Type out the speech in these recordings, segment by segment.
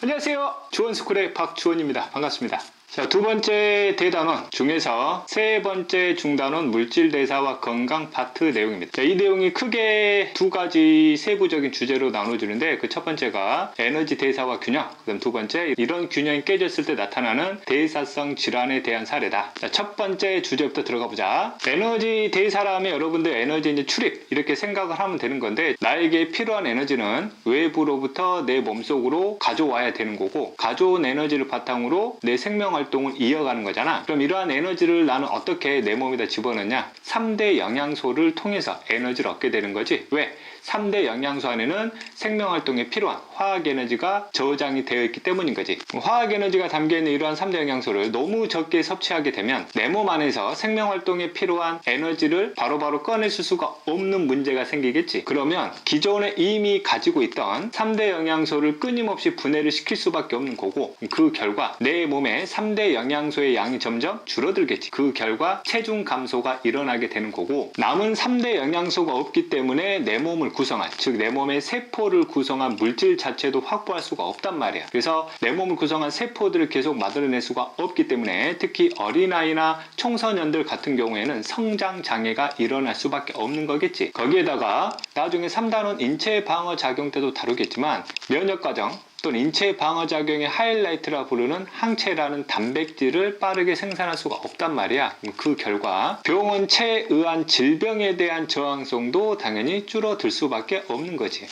안녕하세요. 주원스쿨의 박주원입니다. 반갑습니다. 자, 두 번째 대단원 중에서 세 번째 중단원 물질대사와 건강 파트 내용입니다. 자, 이 내용이 크게 두 가지 세부적인 주제로 나눠지는데 그 첫 번째가 에너지 대사와 균형, 그다음 두 번째 이런 균형이 깨졌을 때 나타나는 대사성 질환에 대한 사례다. 자, 첫 번째 주제부터 들어가 보자. 에너지 대사라면 여러분들 에너지 이제 출입 이렇게 생각을 하면 되는 건데, 나에게 필요한 에너지는 외부로부터 내 몸속으로 가져와야 되는 거고, 가져온 에너지를 바탕으로 내 생명 활동을 이어가는 거잖아. 그럼 이러한 에너지를 나는 어떻게 내 몸에다 집어넣냐? 3대 영양소를 통해서 에너지를 얻게 되는 거지. 왜? 3대 영양소 안에는 생명활동에 필요한 화학에너지가 저장이 되어 있기 때문인 거지. 화학에너지가 담겨있는 이러한 3대 영양소를 너무 적게 섭취하게 되면 내 몸 안에서 생명활동에 필요한 에너지를 바로바로 꺼내줄 수가 없는 문제가 생기겠지. 그러면 기존에 이미 가지고 있던 3대 영양소를 끊임없이 분해를 시킬 수밖에 없는 거고, 그 결과 내 몸에 3대 영양소의 양이 점점 줄어들겠지. 그 결과 체중 감소가 일어나게 되는 거고, 남은 3대 영양소가 없기 때문에 내 몸을 구성한, 즉 내 몸의 세포를 구성한 물질 자체도 확보할 수가 없단 말이야. 그래서 내 몸을 구성한 세포들을 계속 만들어낼 수가 없기 때문에 특히 어린아이나 청소년들 같은 경우에는 성장 장애가 일어날 수밖에 없는 거겠지. 거기에다가 나중에 3단원 인체 방어 작용 때도 다루겠지만, 면역 과정 또는 인체 방어작용의 하이라이트라 부르는 항체라는 단백질을 빠르게 생산할 수가 없단 말이야. 그 결과 병원체에 의한 질병에 대한 저항성도 당연히 줄어들 수밖에 없는 거지.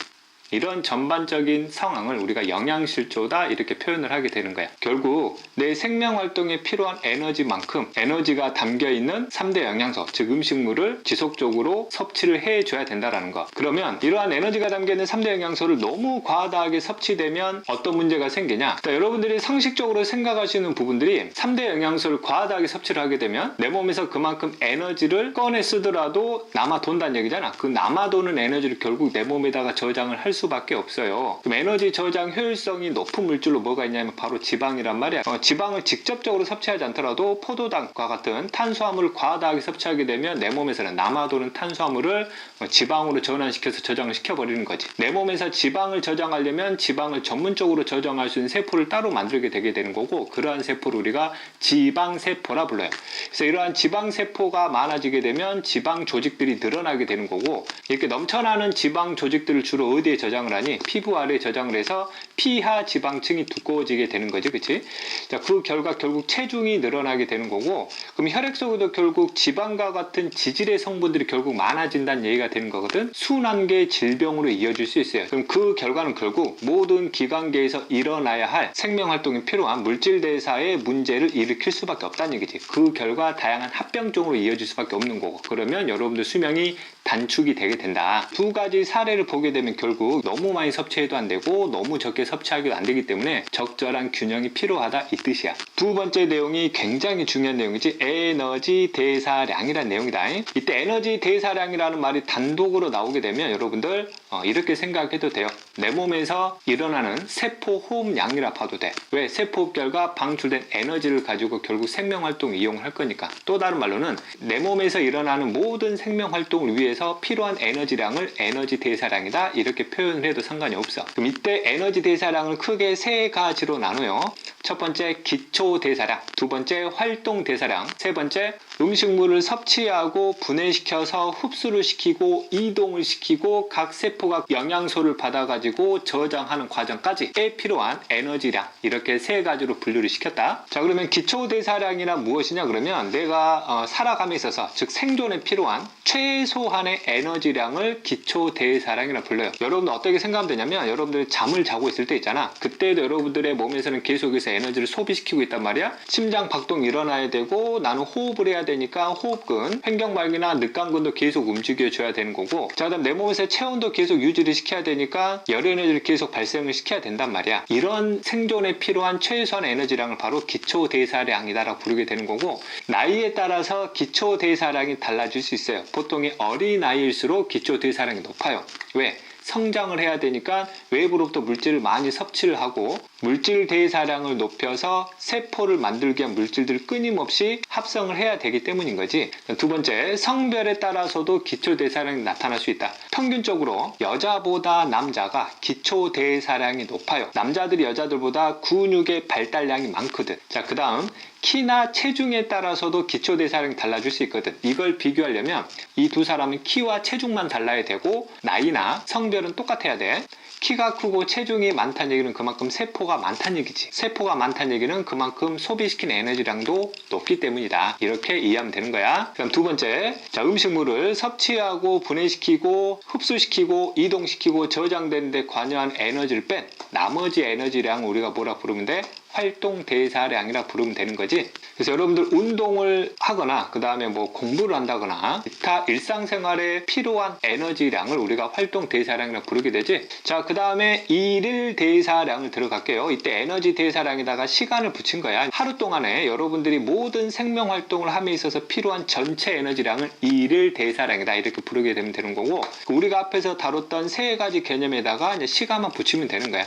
이런 전반적인 상황을 우리가 영양실조다 이렇게 표현을 하게 되는 거야. 결국 내 생명활동에 필요한 에너지만큼 에너지가 담겨있는 3대 영양소, 즉 음식물을 지속적으로 섭취를 해줘야 된다는 거. 그러면 이러한 에너지가 담겨있는 3대 영양소를 너무 과다하게 섭취되면 어떤 문제가 생기냐? 그러니까 여러분들이 상식적으로 생각하시는 부분들이 3대 영양소를 과다하게 섭취를 하게 되면 내 몸에서 그만큼 에너지를 꺼내 쓰더라도 남아돈다는 얘기잖아. 그 남아도는 에너지를 결국 내 몸에다가 저장을 할 수밖에 없어요. 그럼 에너지 저장 효율성이 높은 물질로 뭐가 있냐면 바로 지방이란 말이야. 지방을 직접적으로 섭취하지 않더라도 포도당과 같은 탄수화물을 과다하게 섭취하게 되면 내 몸에서는 남아도는 탄수화물을 지방으로 전환시켜서 저장을 시켜버리는 거지. 내 몸에서 지방을 저장하려면 지방을 전문적으로 저장할 수 있는 세포를 따로 만들게 되게 되는 거고, 그러한 세포를 우리가 지방세포라 불러요. 그래서 이러한 지방세포가 많아지게 되면 지방 조직들이 늘어나게 되는 거고, 이렇게 넘쳐나는 지방 조직들을 주로 어디에 저장을 하니? 피부 아래에 저장을 해서 피하 지방층이 두꺼워지게 되는 거지, 그치? 자, 그 결과 결국 체중이 늘어나게 되는 거고, 그럼 혈액 속에도 결국 지방과 같은 지질의 성분들이 결국 많아진다는 얘기가 되는 거거든. 순환계 질병으로 이어질 수 있어요. 그럼 그 결과는 결국 모든 기관계에서 일어나야 할 생명활동에 필요한 물질대사의 문제를 일으킬 수밖에 없다는 얘기지. 그 결과 다양한 합병증으로 이어질 수밖에 없는 거고, 그러면 여러분들 수명이 단축이 되게 된다. 두 가지 사례를 보게 되면 결국 너무 많이 섭취해도 안 되고 너무 적게 섭취하기도 안 되기 때문에 적절한 균형이 필요하다 이 뜻이야. 두 번째 내용이 굉장히 중요한 내용이지. 에너지 대사량이라는 내용이다. 이때 에너지 대사량이라는 말이 단독으로 나오게 되면 여러분들 이렇게 생각해도 돼요. 내 몸에서 일어나는 세포 호흡량이라 봐도 돼. 왜? 세포 호흡 결과 방출된 에너지를 가지고 결국 생명활동 이용을 할 거니까. 또 다른 말로는 내 몸에서 일어나는 모든 생명활동을 위해서 필요한 에너지량을 에너지 대사량이다 이렇게 표현을 해도 상관이 없어. 그럼 이때 에너지 대사량을 크게 세 가지로 나눠요. 첫 번째 기초 대사량, 두 번째 활동 대사량, 세 번째 음식물을 섭취하고 분해시켜서 흡수를 시키고 이동을 시키고 각 세포가 영양소를 받아가지고 저장하는 과정까지에 필요한 에너지량, 이렇게 세 가지로 분류를 시켰다. 자, 그러면 기초 대사량이란 무엇이냐? 그러면 내가 살아감에 있어서, 즉 생존에 필요한 최소한의 에너지량을 기초 대사량이라 불러요. 여러분들 어떻게 생각하면 되냐면, 여러분들 잠을 자고 있을 때 있잖아. 그때도 여러분들의 몸에서는 계속해서 에너지를 소비시키고 있단 말이야. 심장 박동이 일어나야 되고 나는 호흡을 해야 되니까 호흡근, 횡격막이나 늑강근도 계속 움직여줘야 되는 거고, 자, 그다음 내 몸에서 체온도 계속 유지를 시켜야 되니까 열 에너지를 계속 발생을 시켜야 된단 말이야. 이런 생존에 필요한 최소한 에너지량을 바로 기초 대사량이다라고 부르게 되는 거고, 나이에 따라서 기초 대사량이 달라질 수 있어요. 보통의 어린아이일수록 기초 대사량이 높아요. 왜? 성장을 해야 되니까 외부로부터 물질을 많이 섭취를 하고 물질 대사량을 높여서 세포를 만들기 위한 물질들을 끊임없이 합성을 해야 되기 때문인 거지. 두 번째, 성별에 따라서도 기초 대사량이 나타날 수 있다. 평균적으로 여자보다 남자가 기초 대사량이 높아요. 남자들이 여자들보다 근육의 발달량이 많거든. 자, 그 다음 키나 체중에 따라서도 기초 대사량이 달라질 수 있거든. 이걸 비교하려면 이 두 사람은 키와 체중만 달라야 되고 나이나 성별은 똑같아야 돼. 키가 크고 체중이 많다는 얘기는 그만큼 세포가 많다는 얘기지. 세포가 많다는 얘기는 그만큼 소비시킨 에너지량도 높기 때문이다. 이렇게 이해하면 되는 거야. 그럼 두 번째, 자, 음식물을 섭취하고 분해시키고 흡수시키고 이동시키고 저장되는 데 관여한 에너지를 뺀 나머지 에너지량을 우리가 뭐라 부르면 돼? 활동 대사량이라 부르면 되는 거지. 그래서 여러분들 운동을 하거나 그 다음에 뭐 공부를 한다거나 기타 일상생활에 필요한 에너지량을 우리가 활동 대사량이라 부르게 되지. 자, 그 다음에 일일 대사량을 들어갈게요. 이때 에너지 대사량에다가 시간을 붙인 거야. 하루 동안에 여러분들이 모든 생명 활동을 함에 있어서 필요한 전체 에너지량을 일일 대사량이다 이렇게 부르게 되면 되는 거고, 우리가 앞에서 다뤘던 세 가지 개념에다가 이제 시간만 붙이면 되는 거야.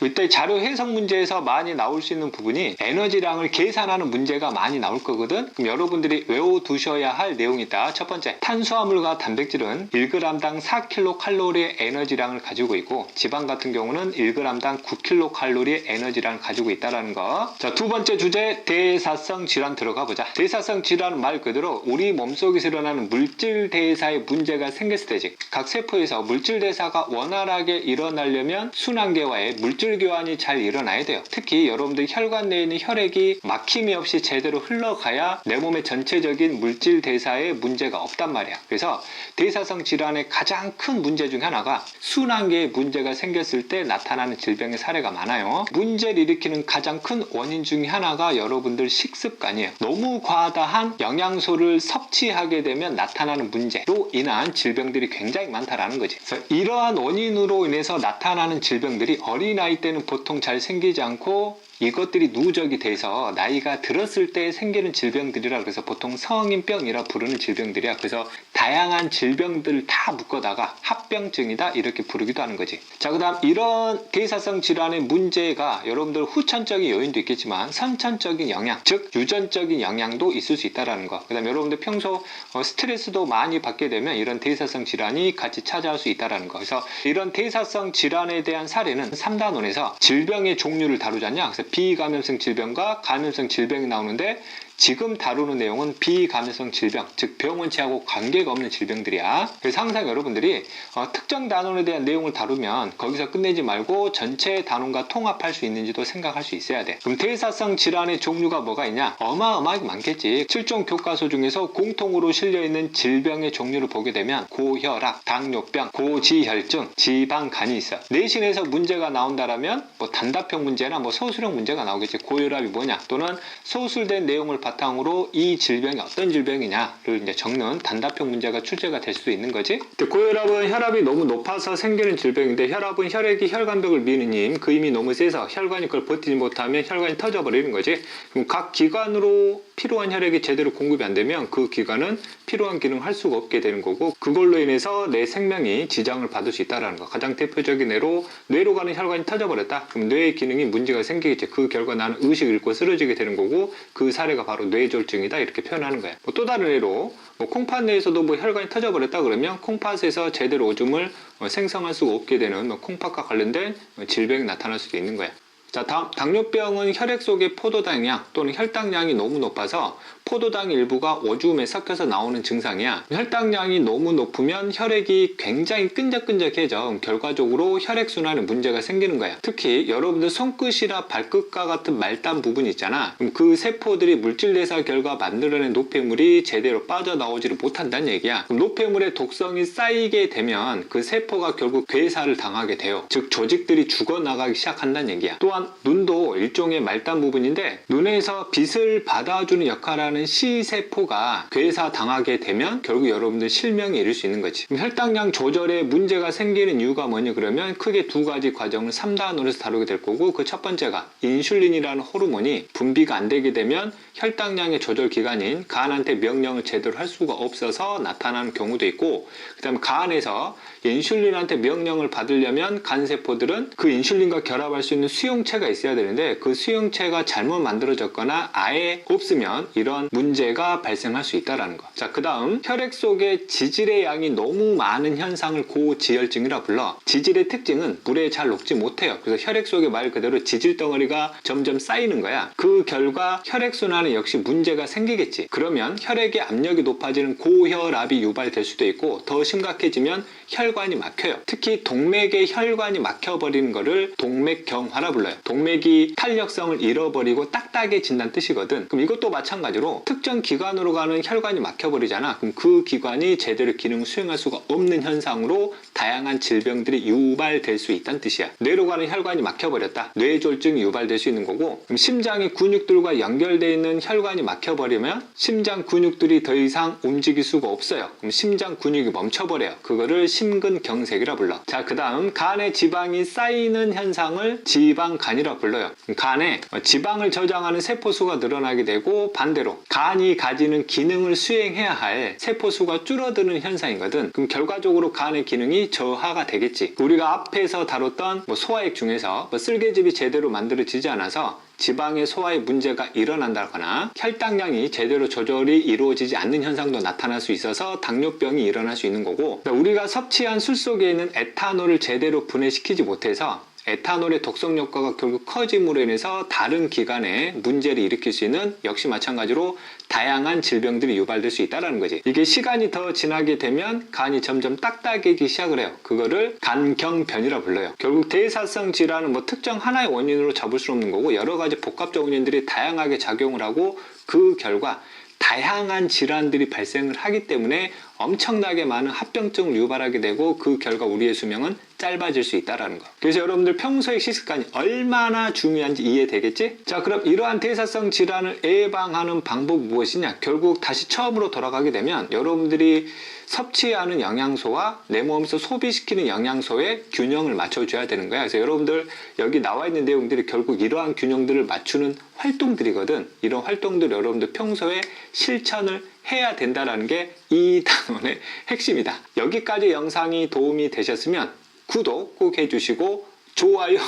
이때 자료 해석 문제에서 많이 나올 수 있는 부분이 에너지량을 계산하는 문제가 많이 나올 거거든. 그럼 여러분들이 외워두셔야 할 내용이 있다. 첫 번째, 탄수화물과 단백질은 1g당 4kcal의 에너지량을 가지고 있고 지방 같은 경우는 1g당 9kcal의 에너지량을 가지고 있다는 거. 자, 두 번째 주제, 대사성 질환 들어가 보자. 대사성 질환은 말 그대로 우리 몸속에서 일어나는 물질 대사에 문제가 생겼을 때지. 각 세포에서 물질 대사가 원활하게 일어나려면 순환계와의 물질 교환이 잘 일어나야 돼요. 특히 여러분들 혈관 내에 있는 혈액이 막힘이 없이 제대로 흘러가야 내 몸의 전체적인 물질 대사에 문제가 없단 말이야. 그래서 대사성 질환의 가장 큰 문제 중 하나가 순환계에 문제가 생겼을 때 나타나는 질병의 사례가 많아요. 문제를 일으키는 가장 큰 원인 중에 하나가 여러분들 식습관이에요. 너무 과다한 영양소를 섭취하게 되면 나타나는 문제로 인한 질병들이 굉장히 많다라는 거지. 그래서 이러한 원인으로 인해서 나타나는 질병들이 어린아이 때는 보통 잘 생기지 않고 이것들이 누적이 돼서 나이가 들었을 때 생기는 질병들이라 그래서 보통 성인병이라 부르는 질병들이야. 그래서 다양한 질병들을 다 묶어다가 합병증이다 이렇게 부르기도 하는 거지. 자, 그 다음 이런 대사성 질환의 문제가 여러분들 후천적인 요인도 있겠지만 선천적인 영향, 즉 유전적인 영향도 있을 수 있다는 거. 그 다음 여러분들 평소 스트레스도 많이 받게 되면 이런 대사성 질환이 같이 찾아올 수 있다는 거. 그래서 이런 대사성 질환에 대한 사례는 3단원에서 질병의 종류를 다루잖냐. 그래서 비감염성 질병과 감염성 질병이 나오는데 지금 다루는 내용은 비감염성 질병, 즉 병원체하고 관계가 없는 질병들이야. 그래서 항상 여러분들이 특정 단원에 대한 내용을 다루면 거기서 끝내지 말고 전체 단원과 통합할 수 있는지도 생각할 수 있어야 돼. 그럼 대사성 질환의 종류가 뭐가 있냐? 어마어마하게 많겠지. 7종 교과서 중에서 공통으로 실려있는 질병의 종류를 보게 되면 고혈압, 당뇨병, 고지혈증, 지방간이 있어. 내신에서 문제가 나온다라면 뭐 단답형 문제나 뭐 소술형 문제가 나오겠지. 고혈압이 뭐냐? 또는 소술된 내용을 바탕으로 이 질병이 어떤 질병이냐를 이제 적는 단답형 문제가 출제가 될 수 있는 거지. 고혈압은 혈압이 너무 높아서 생기는 질병인데 혈압은 혈액이 혈관벽을 미는 힘, 그 힘이 너무 세서 혈관이 그걸 버티지 못하면 혈관이 터져버리는 거지. 그럼 각 기관으로 필요한 혈액이 제대로 공급이 안 되면 그 기관은 필요한 기능을 할 수가 없게 되는 거고 그걸로 인해서 내 생명이 지장을 받을 수 있다는 거. 가장 대표적인 예로 뇌로 가는 혈관이 터져버렸다. 그럼 뇌의 기능이 문제가 생기겠지. 그 결과 나는 의식을 잃고 쓰러지게 되는 거고 그 사례가 바로 뇌졸중이다 이렇게 표현하는 거야. 또 다른 예로 콩팥 내에서도 혈관이 터져버렸다 그러면 콩팥에서 제대로 오줌을 생성할 수가 없게 되는 콩팥과 관련된 질병이 나타날 수도 있는 거야. 자, 다음 당뇨병은 혈액 속의 포도당량 또는 혈당량이 너무 높아서 포도당 일부가 오줌에 섞여서 나오는 증상이야. 혈당량이 너무 높으면 혈액이 굉장히 끈적끈적해져. 결과적으로 혈액순환에 문제가 생기는 거야. 특히 여러분들 손끝이나 발끝과 같은 말단 부분 있잖아. 그럼 그 세포들이 물질대사 결과 만들어낸 노폐물이 제대로 빠져나오지를 못한다는 얘기야. 그럼 노폐물의 독성이 쌓이게 되면 그 세포가 결국 괴사를 당하게 돼요. 즉 조직들이 죽어나가기 시작한다는 얘기야. 또한 또한 눈도 일종의 말단 부분인데 눈에서 빛을 받아주는 역할을 하는 C세포가 괴사당하게 되면 결국 여러분들 실명에 이를 수 있는 거지. 혈당량 조절에 문제가 생기는 이유가 뭐냐 그러면 크게 두 가지 과정을 3단원에서 다루게 될 거고, 그 첫 번째가 인슐린이라는 호르몬이 분비가 안 되게 되면 혈당량의 조절 기관인 간한테 명령을 제대로 할 수가 없어서 나타나는 경우도 있고, 그 다음에 간에서 인슐린한테 명령을 받으려면 간세포들은 그 인슐린과 결합할 수 있는 수용체가 있어야 되는데 그 수용체가 잘못 만들어졌거나 아예 없으면 이런 문제가 발생할 수 있다는 거. 자, 그 다음 혈액 속에 지질의 양이 너무 많은 현상을 고지혈증이라 불러. 지질의 특징은 물에 잘 녹지 못해요. 그래서 혈액 속에 말 그대로 지질 덩어리가 점점 쌓이는 거야. 그 결과 혈액순환에 역시 문제가 생기겠지. 그러면 혈액의 압력이 높아지는 고혈압이 유발될 수도 있고, 더 심각해지면 혈관이 막혀요. 특히 동맥의 혈관이 막혀버리는 거를 동맥경화라 불러요. 동맥이 탄력성을 잃어버리고 딱딱해진다는 뜻이거든. 그럼 이것도 마찬가지로 특정 기관으로 가는 혈관이 막혀버리잖아. 그럼 그 기관이 제대로 기능을 수행할 수가 없는 현상으로 다양한 질병들이 유발될 수 있다는 뜻이야. 뇌로 가는 혈관이 막혀버렸다. 뇌졸중이 유발될 수 있는 거고, 그럼 심장의 근육들과 연결되어 있는 혈관이 막혀버리면 심장 근육들이 더 이상 움직일 수가 없어요. 그럼 심장 근육이 멈춰버려요. 그거를 심근경색이라 불러. 자, 그 다음 간에 지방이 쌓이는 현상을 지방간이라 불러요. 간에 지방을 저장하는 세포수가 늘어나게 되고, 반대로 간이 가지는 기능을 수행해야 할 세포수가 줄어드는 현상이거든. 그럼 결과적으로 간의 기능이 저하가 되겠지. 우리가 앞에서 다뤘던 소화액 중에서 쓸개즙이 제대로 만들어지지 않아서 지방의 소화에 문제가 일어난다거나 혈당량이 제대로 조절이 이루어지지 않는 현상도 나타날 수 있어서 당뇨병이 일어날 수 있는 거고, 우리가 섭취한 술 속에 있는 에탄올을 제대로 분해시키지 못해서 에탄올의 독성 효과가 결국 커짐으로 인해서 다른 기관에 문제를 일으킬 수 있는, 역시 마찬가지로 다양한 질병들이 유발될 수 있다는 거지. 이게 시간이 더 지나게 되면 간이 점점 딱딱해지기 시작을 해요. 그거를 간경변이라 불러요. 결국 대사성 질환은 특정 하나의 원인으로 잡을 수 없는 거고, 여러 가지 복합적 원인들이 다양하게 작용을 하고 그 결과 다양한 질환들이 발생을 하기 때문에 엄청나게 많은 합병증을 유발하게 되고, 그 결과 우리의 수명은 짧아질 수 있다는 거. 그래서 여러분들 평소의 식습관이 얼마나 중요한지 이해되겠지? 자, 그럼 이러한 대사성 질환을 예방하는 방법이 무엇이냐? 결국 다시 처음으로 돌아가게 되면 여러분들이 섭취하는 영양소와 내 몸에서 소비시키는 영양소의 균형을 맞춰줘야 되는 거야. 그래서 여러분들 여기 나와 있는 내용들이 결국 이러한 균형들을 맞추는 활동들이거든. 이런 활동들 여러분들 평소에 실천을 해야 된다는 게 이 단원의 핵심이다. 여기까지 영상이 도움이 되셨으면 구독 꼭 해주시고 좋아요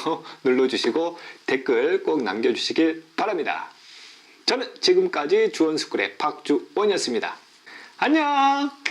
눌러주시고 댓글 꼭 남겨주시길 바랍니다. 저는 지금까지 주원스쿨의 박주원이었습니다. 안녕.